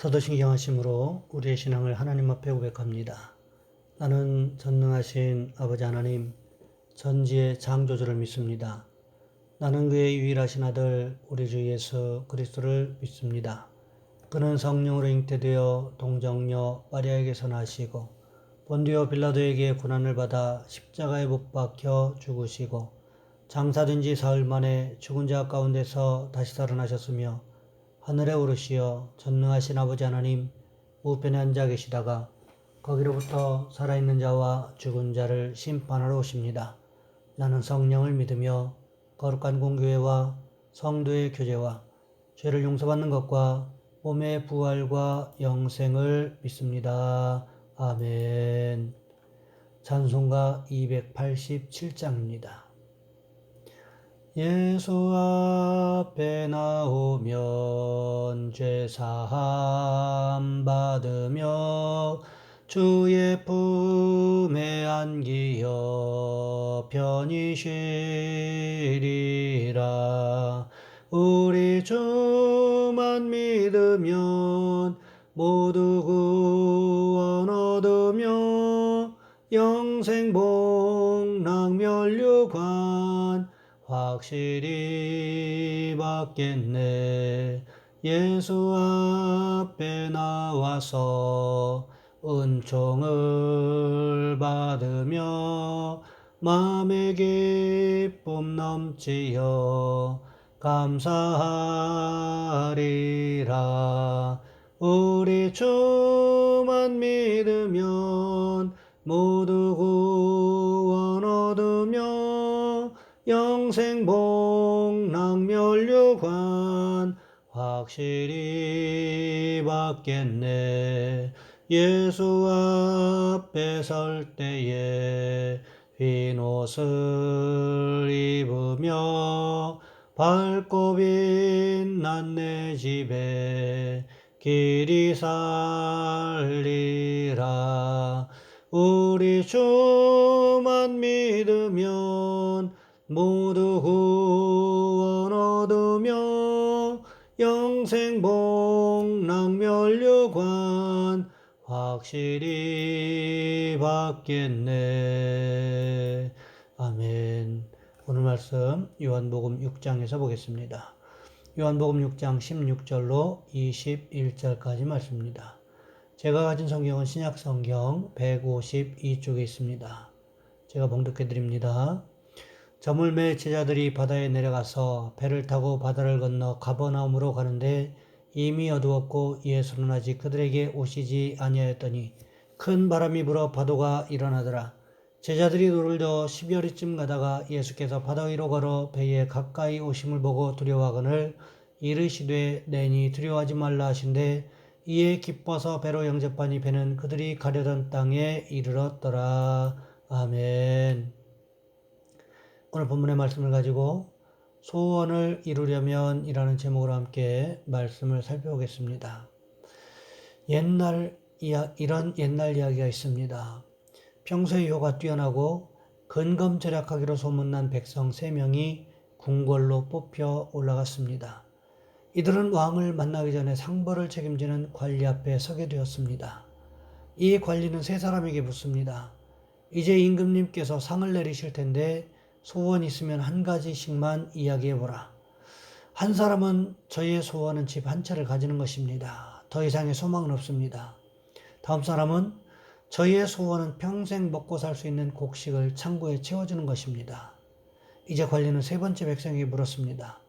사도신경하심으로 우리의 신앙을 하나님 앞에 고백합니다. 나는 전능하신 아버지 하나님, 전지의 창조주를 믿습니다. 나는 그의 유일하신 아들 우리 주 예수 그리스도를 믿습니다. 그는 성령으로 잉태되어 동정녀 마리아에게서 나시고 본디오 빌라도에게 고난을 받아 십자가에 못 박혀 죽으시고 장사된 지 사흘 만에 죽은 자 가운데서 다시 살아나셨으며 하늘에 오르시어 전능하신 아버지 하나님 우편에 앉아 계시다가 거기로부터 살아있는 자와 죽은 자를 심판하러 오십니다. 나는 성령을 믿으며 거룩한 공교회와 성도의 교제와 죄를 용서받는 것과 몸의 부활과 영생을 믿습니다. 아멘. 찬송가 287장입니다. 예수 앞에 나오면 죄사함 받으며 주의 품에 안기어 편히 쉬리라. 우리 주만 믿으면 모두 구원 얻으며 영생 복락 면류관 확실히 받겠네. 예수 앞에 나와서 은총을 받으며 마음의 기쁨 넘치어 감사하리라. 우리 주만 믿으면 모두 구원 얻으며 영생 복락 면류관 확실히 받겠네. 예수 앞에 설 때에 흰 옷을 입으며 밝고 빛난 내 집에 길이 살리라. 우리 주만 믿으면 모두 구원 얻으며 영생 복락 면류관 확실히 받겠네. 아멘. 오늘 말씀 요한복음 6장에서 보겠습니다. 요한복음 6장 16절로 21절까지 말씀입니다. 제가 가진 성경은 신약성경 152쪽에 있습니다. 제가 봉독해 드립니다. 저물매 제자들이 바다에 내려가서 배를 타고 바다를 건너 가버나움으로 가는데 이미 어두웠고 예수는 아직 그들에게 오시지 아니하였더니 큰 바람이 불어 파도가 일어나더라. 제자들이 노를 저어 10여리쯤 가다가 예수께서 바다 위로 걸어 배에 가까이 오심을 보고 두려워하거늘 이르시되 내니 두려워하지 말라 하신대 이에 기뻐서 배로 영접하니 배는 그들이 가려던 땅에 이르렀더라. 아멘. 오늘 본문의 말씀을 가지고 소원을 이루려면 이라는 제목으로 함께 말씀을 살펴보겠습니다. 이런 옛날 이야기가 있습니다. 평소에 효가 뛰어나고 근검절약하기로 소문난 백성 3명이 궁궐로 뽑혀 올라갔습니다. 이들은 왕을 만나기 전에 상벌을 책임지는 관리 앞에 서게 되었습니다. 이 관리는 3사람에게 묻습니다. 이제 임금님께서 상을 내리실 텐데 소원 있으면 한 가지씩만 이야기해보라. 한 사람은 저의 소원은 집 한 채를 가지는 것입니다. 더 이상의 소망은 없습니다. 다음 사람은 저의 소원은 평생 먹고 살 수 있는 곡식을 창고에 채워주는 것입니다. 이제 관리는 3번째 백성에게 물었습니다.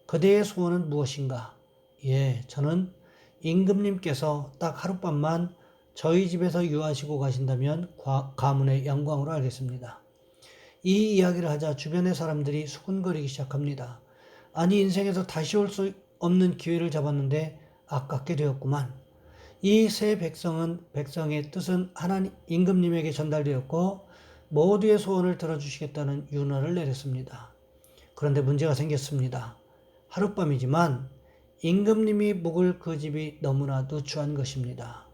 그대의 소원은 무엇인가? 저는 임금님께서 딱 하룻밤만 저희 집에서 유하시고 가신다면 가문의 영광으로 알겠습니다. 이 이야기를 하자 주변의 사람들이 수군거리기 시작합니다. 아니 인생에서 다시 올 수 없는 기회를 잡았는데 아깝게 되었구만. 이 3백성의 뜻은 하나님 임금님에게 전달되었고 모두의 소원을 들어주시겠다는 윤허를 내렸습니다. 그런데 문제가 생겼습니다. 하룻밤이지만 임금님이 묵을 그 집이 너무나 누추한 것입니다.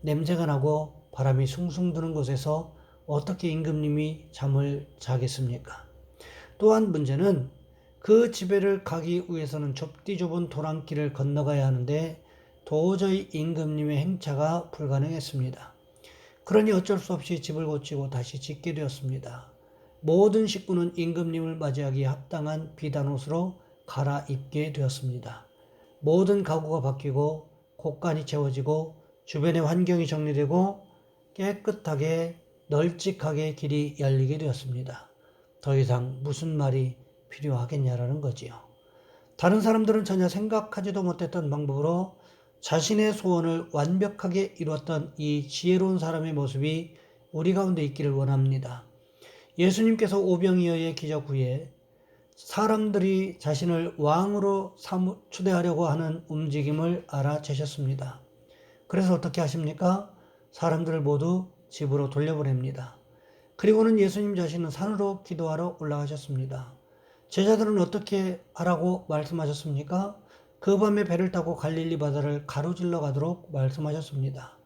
냄새가 나고 바람이 숭숭 드는 곳에서 어떻게 임금님이 잠을 자겠습니까? 또한 문제는 그 집에를 가기 위해서는 좁디 좁은 도랑길을 건너가야 하는데 도저히 임금님의 행차가 불가능했습니다. 그러니 어쩔 수 없이 집을 고치고 다시 짓게 되었습니다. 모든 식구는 임금님을 맞이하기에 합당한 비단 옷으로 갈아입게 되었습니다. 모든 가구가 바뀌고 곳간이 채워지고 주변의 환경이 정리되고 깨끗하게 널찍하게 길이 열리게 되었습니다. 더 이상 무슨 말이 필요하겠냐라는 거지요. 다른 사람들은 전혀 생각하지도 못했던 방법으로 자신의 소원을 완벽하게 이루었던 이 지혜로운 사람의 모습이 우리 가운데 있기를 원합니다. 예수님께서 오병이어의 기적 후에 사람들이 자신을 왕으로 추대하려고 하는 움직임을 알아채셨습니다. 그래서 어떻게 하십니까? 사람들을 모두 집으로 돌려보냅니다. 그리고는 예수님 자신은 산으로 기도하러 올라가셨습니다. 제자들은 어떻게 하라고 말씀하셨습니까? 그 밤에 배를 타고 갈릴리 바다를 가로질러 가도록 말씀하셨습니다.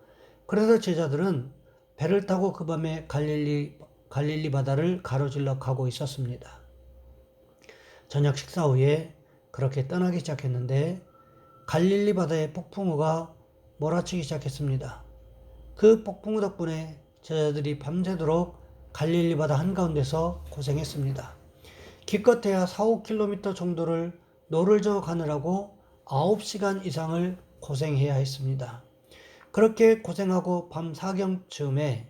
그래서 제자들은 배를 타고 그 밤에 갈릴리 바다를 가로질러 가고 있었습니다. 저녁 식사 후에 그렇게 떠나기 시작했는데 갈릴리 바다의 폭풍우가 몰아치기 시작했습니다. 그 폭풍우 덕분에 제자들이 밤새도록 갈릴리 바다 한가운데서 고생했습니다. 기껏해야 4-5km 정도를 노를 저어 가느라고 9시간 이상을 고생해야 했습니다. 그렇게 고생하고 밤 사경쯤에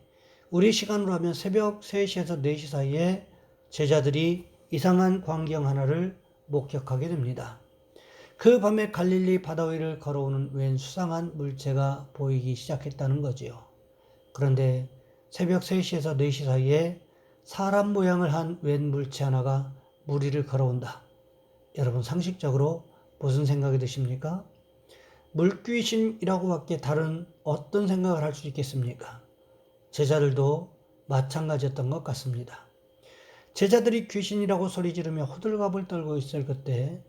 우리 시간으로 하면 새벽 3시에서 4시 사이에 제자들이 이상한 광경 하나를 목격하게 됩니다. 그 밤에 갈릴리 바다 위를 걸어오는 웬 수상한 물체가 보이기 시작했다는 거지요. 그런데 새벽 3시에서 4시 사이에 사람 모양을 한 웬 물체 하나가 물 위를 걸어온다. 여러분 상식적으로 무슨 생각이 드십니까? 물귀신이라고 밖에 다른 어떤 생각을 할 수 있겠습니까? 제자들도 마찬가지였던 것 같습니다. 제자들이 귀신이라고 소리 지르며 호들갑을 떨고 있을 그때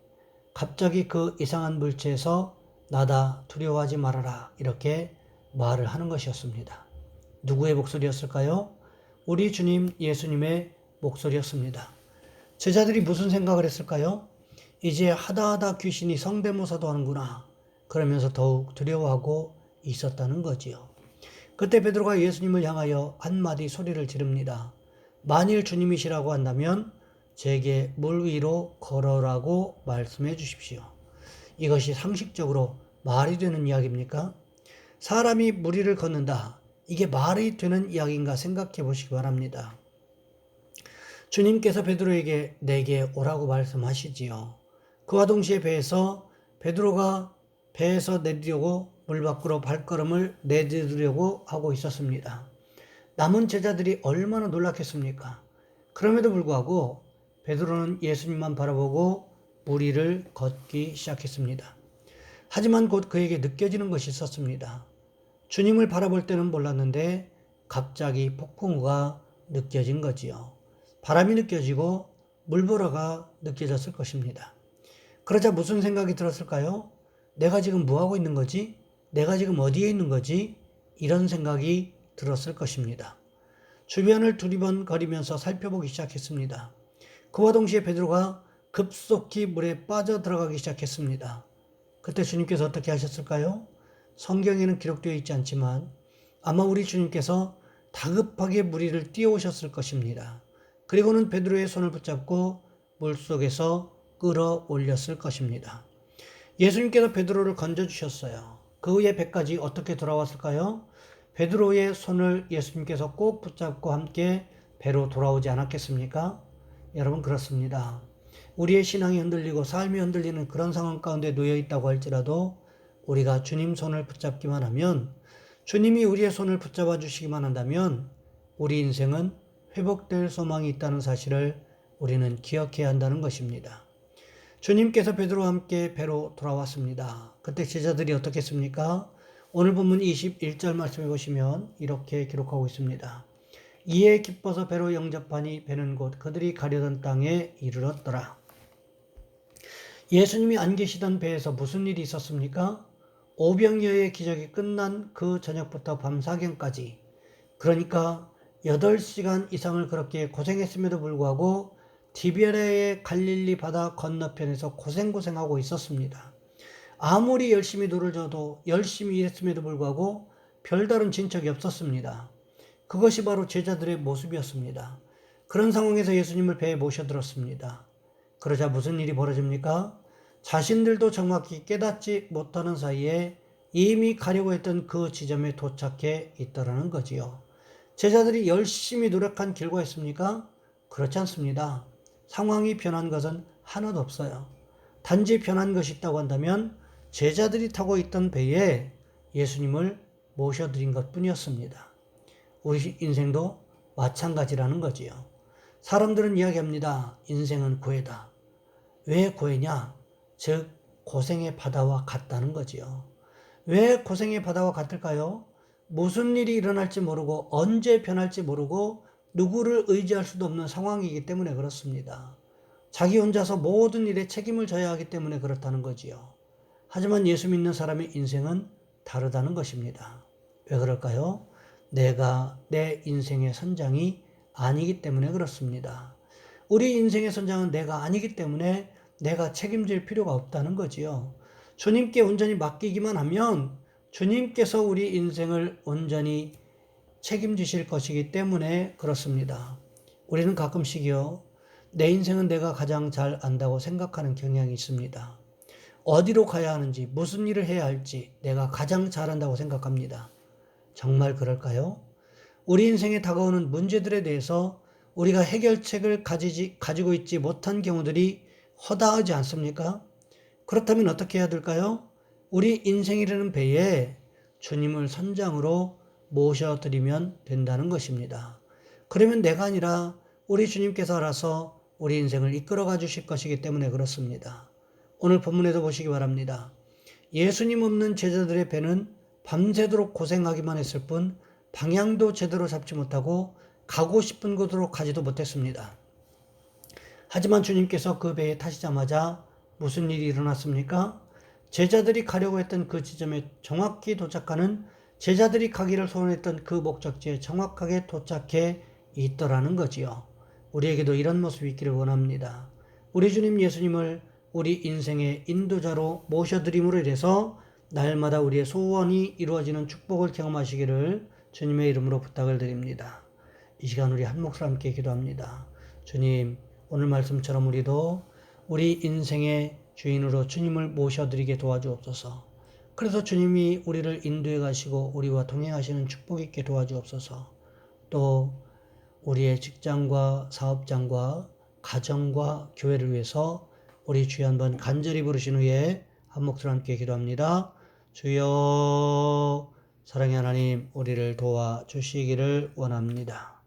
갑자기 그 이상한 물체에서 나다 두려워하지 말아라 이렇게 말을 하는 것이었습니다. 누구의 목소리였을까요? 우리 주님 예수님의 목소리였습니다. 제자들이 무슨 생각을 했을까요? 이제 하다하다 귀신이 성대모사도 하는구나 그러면서 더욱 두려워하고 있었다는 거지요. 그때 베드로가 예수님을 향하여 한마디 소리를 지릅니다. 만일 주님이시라고 한다면 제게 물 위로 걸어라고 말씀해 주십시오. 이것이 상식적으로 말이 되는 이야기입니까? 사람이 물 위를 걷는다. 이게 말이 되는 이야기인가 생각해 보시기 바랍니다. 주님께서 베드로에게 내게 오라고 말씀하시지요. 그와 동시에 베드로가 배에서 내리려고 물 밖으로 발걸음을 내디디려고 하고 있었습니다. 남은 제자들이 얼마나 놀랐겠습니까? 그럼에도 불구하고 베드로는 예수님만 바라보고 물 위를 걷기 시작했습니다. 하지만 곧 그에게 느껴지는 것이 있었습니다. 주님을 바라볼 때는 몰랐는데 갑자기 폭풍우가 느껴진 거지요. 바람이 느껴지고 물보라가 느껴졌을 것입니다. 그러자 무슨 생각이 들었을까요? 내가 지금 뭐하고 있는 거지? 내가 지금 어디에 있는 거지? 이런 생각이 들었을 것입니다. 주변을 두리번거리면서 살펴보기 시작했습니다. 그와 동시에 베드로가 급속히 물에 빠져 들어가기 시작했습니다. 그때 주님께서 어떻게 하셨을까요? 성경에는 기록되어 있지 않지만 아마 우리 주님께서 다급하게 물 위를 뛰어오셨을 것입니다. 그리고는 베드로의 손을 붙잡고 물속에서 끌어올렸을 것입니다. 예수님께서 베드로를 건져주셨어요. 그 후에 배까지 어떻게 돌아왔을까요? 베드로의 손을 예수님께서 꼭 붙잡고 함께 배로 돌아오지 않았겠습니까? 여러분 그렇습니다. 우리의 신앙이 흔들리고 삶이 흔들리는 그런 상황 가운데 놓여 있다고 할지라도 우리가 주님 손을 붙잡기만 하면 주님이 우리의 손을 붙잡아 주시기만 한다면 우리 인생은 회복될 소망이 있다는 사실을 우리는 기억해야 한다는 것입니다. 주님께서 베드로와 함께 배로 돌아왔습니다. 그때 제자들이 어떻게 했습니까? 오늘 본문 21절 말씀해 보시면 이렇게 기록하고 있습니다. 이에 기뻐서 배로 영접하니 배는 곧 그들이 가려던 땅에 이르렀더라. 예수님이 안 계시던 배에서 무슨 일이 있었습니까? 오병이어의 기적이 끝난 그 저녁부터 밤 사경까지, 그러니까 8시간 이상을 그렇게 고생했음에도 불구하고 디베레의 갈릴리 바다 건너편에서 고생하고 있었습니다. 아무리 열심히 노를 져도 열심히 일했음에도 불구하고 별다른 진척이 없었습니다. 그것이 바로 제자들의 모습이었습니다. 그런 상황에서 예수님을 배에 모셔들었습니다. 그러자 무슨 일이 벌어집니까? 자신들도 정확히 깨닫지 못하는 사이에 이미 가려고 했던 그 지점에 도착해 있더라는 거지요. 제자들이 열심히 노력한 결과였습니까? 그렇지 않습니다. 상황이 변한 것은 하나도 없어요. 단지 변한 것이 있다고 한다면 제자들이 타고 있던 배에 예수님을 모셔드린 것 뿐이었습니다. 우리 인생도 마찬가지라는 거지요. 사람들은 이야기합니다. 인생은 고해다. 왜 고해냐? 즉 고생의 바다와 같다는 거지요. 왜 고생의 바다와 같을까요? 무슨 일이 일어날지 모르고 언제 변할지 모르고 누구를 의지할 수도 없는 상황이기 때문에 그렇습니다. 자기 혼자서 모든 일에 책임을 져야 하기 때문에 그렇다는 거지요. 하지만 예수 믿는 사람의 인생은 다르다는 것입니다. 왜 그럴까요? 내가 내 인생의 선장이 아니기 때문에 그렇습니다. 우리 인생의 선장은 내가 아니기 때문에 내가 책임질 필요가 없다는 거지요. 주님께 온전히 맡기기만 하면 주님께서 우리 인생을 온전히 책임지실 것이기 때문에 그렇습니다. 우리는 가끔씩요, 내 인생은 내가 가장 잘 안다고 생각하는 경향이 있습니다. 어디로 가야 하는지, 무슨 일을 해야 할지 내가 가장 잘한다고 생각합니다. 정말 그럴까요? 우리 인생에 다가오는 문제들에 대해서 우리가 해결책을 가지고 있지 못한 경우들이 허다하지 않습니까? 그렇다면 어떻게 해야 될까요? 우리 인생이라는 배에 주님을 선장으로 모셔드리면 된다는 것입니다. 그러면 내가 아니라 우리 주님께서 알아서 우리 인생을 이끌어가 주실 것이기 때문에 그렇습니다. 오늘 본문에도 보시기 바랍니다. 예수님 없는 제자들의 배는 밤새도록 고생하기만 했을 뿐 방향도 제대로 잡지 못하고 가고 싶은 곳으로 가지도 못했습니다. 하지만 주님께서 그 배에 타시자마자 무슨 일이 일어났습니까? 제자들이 가려고 했던 그 지점에 정확히 도착하는, 제자들이 가기를 소원했던 그 목적지에 정확하게 도착해 있더라는 거지요. 우리에게도 이런 모습이 있기를 원합니다. 우리 주님 예수님을 우리 인생의 인도자로 모셔드림으로 인해서 날마다 우리의 소원이 이루어지는 축복을 경험하시기를 주님의 이름으로 부탁을 드립니다. 이 시간 우리 한 목소리 함께 기도합니다. 주님, 오늘 말씀처럼 우리도 우리 인생의 주인으로 주님을 모셔드리게 도와주옵소서. 그래서 주님이 우리를 인도해 가시고 우리와 동행하시는 축복 있게 도와주옵소서. 또 우리의 직장과 사업장과 가정과 교회를 위해서 우리 주여 한번 간절히 부르신 후에 한 목소리 함께 기도합니다. 주여, 사랑의 하나님, 우리를 도와주시기를 원합니다.